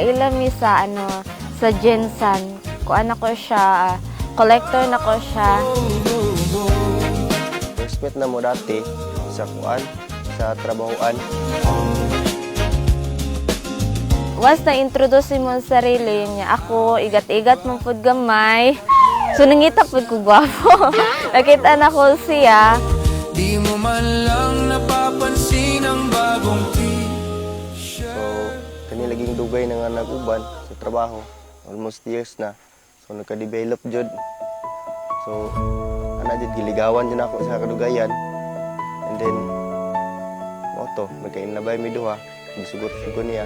nagkaila mi sa sa Jensan. Kuan ako siya, collector na ko siya. Respect na mo dati sa kuan, sa trabahoan. Once na-introduce mo sa sarili niya, ako, igat-igat mong pud gamay. So, nangita pud ko gwapo. Nakita na ko siya. Di mo man lang napapansin ang bagong So, kani laging dugay na nga nag-uban sa trabaho. Almost years na. So, nagka-develop jud. So, jud giligawan jud ako sa kadugayan. And then, moto, magkainlabay mi duha. Gisugot-sugot niya.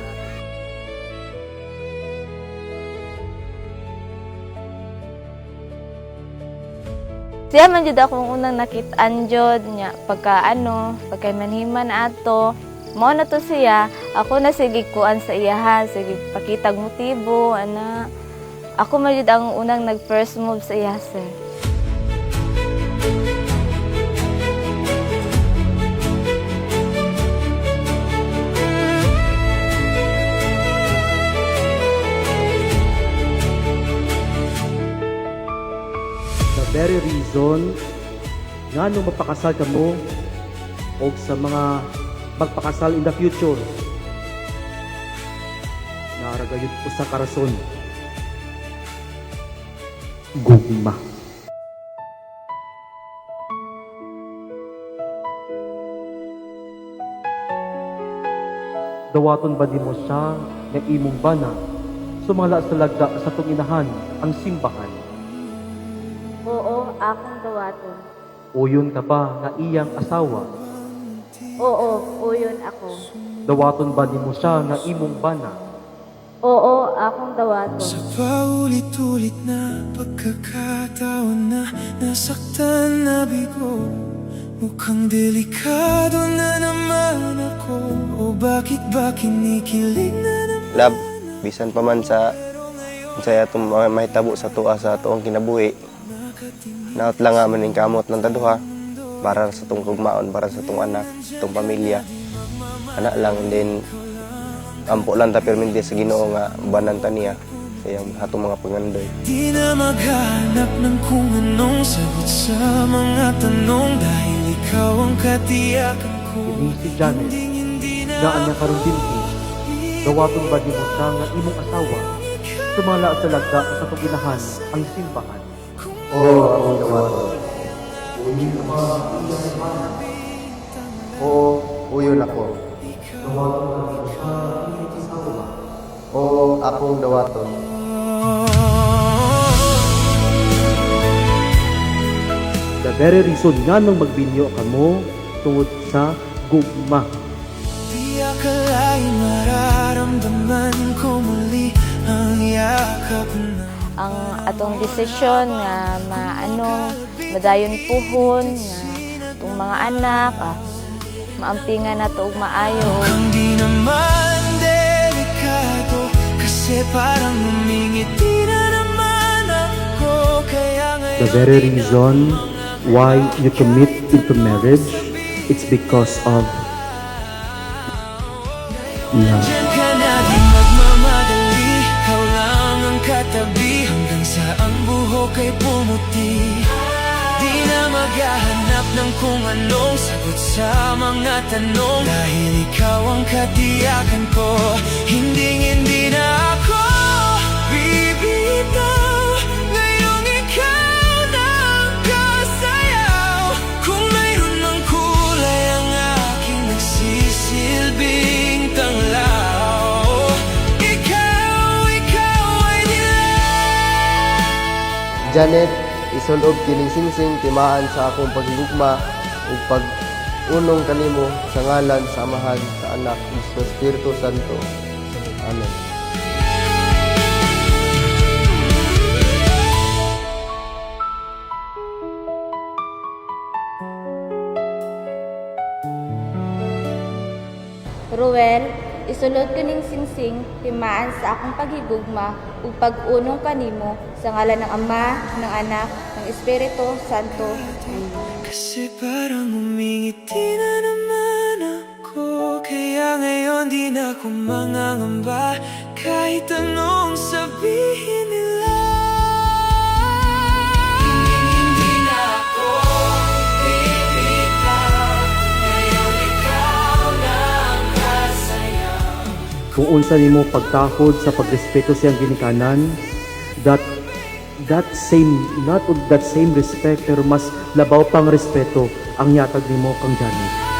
Siya man jud akong unang nakit-an jud niya pagka manhiman ato. Mao na to siya, ako na sige kuan sa iyaha, sige pakitag motibo ana. Ako man jud ang unang nag-first move sa iya sir. Very reason nga nung magpakasal ka mo o sa mga magpakasal in the future naragayod po sa karason gugma. Dawaton ba di mo siya nga imong bana sumala sa lagda sa tunginahan ang simbahan? Oo, akong dawaton. Uyon ka ba nga iyang asawa? Oo, uyon ako. Dawaton ba di mo siya nga imong bana? Oo, akong dawaton. Sa paulit-ulit na pagkakataon na nasaktan na bigo, mukhang delikado na naman ako. O bakit ba kinikilig na naman? Love, bisan pa man sa atong mahitabo sa tuwa sa tuong kinabuhi. Naot lang nga maning kamot ng taduha para sa itong kugmaon, para sa itong anak, sa itong pamilya. Anak lang, and then ampo lang ta perminte sa Ginoo nga banan ta niya sa iyang hatong mga pangandoy. Di na maghanap ng kung anong sagot sa mga tanong dahil ikaw ang katiyakan ko. Ini si Janet, nga anya karon dinhi. Dawaton ba di mo siya nga imong asawa? Sumala sa lagda sa tuginahan ang simbahan. Oo, akong dawaton. Oo, uyon ako. Oo, akong dawaton. The very reason nga nung magbinyo ka mo tungod sa gugma. Di akalain mararamdaman ko muli ang yakap na Ang atong desisyon nga madayon puhon nga itong mga anak maampingan na to og maayo. hindi naman delikado kasi parang humingiti na naman ako kaya The ngayon very reason why you commit into marriage, it's because of love. Diyan ka na di magmamadali, ikaw lang ang katabi hanggang sa ang buhok ay pumuti. Di na maghahanap ng kung anong sagot sa mga tanong dahil ikaw ang katiyakan ko. Hindi na ako bibitaw ngayong ikaw na ang kasayaw. Kung mayroon mang kulay ang aking nagsisilbing tanglaw, ikaw ay dilaw. Janet, isulob kining singsing timaan sa akong paghigugma ug pag-unong kanimo sa ngalan sa Amahan, sa Anak, ug sa Espiritu Santo. Amen. Ruel, isulod ko ning singsing timaan sa akong paghigugma ug pag-unong kanimo sa ngalan ng Ama, ng Anak, ng Espiritu Santo. Kasi parang humingiti na naman ako kaya ngayon di na ako mangangamba Kahit anong sabihin nila, hindi na ako bibitaw. Ngayon ikaw na ang kasaya. Kung unsa nimo pagtakod sa pagrespeto siyang ginikanan, that same respect pero mas labaw pang respeto ang yatag nimo kang Janet.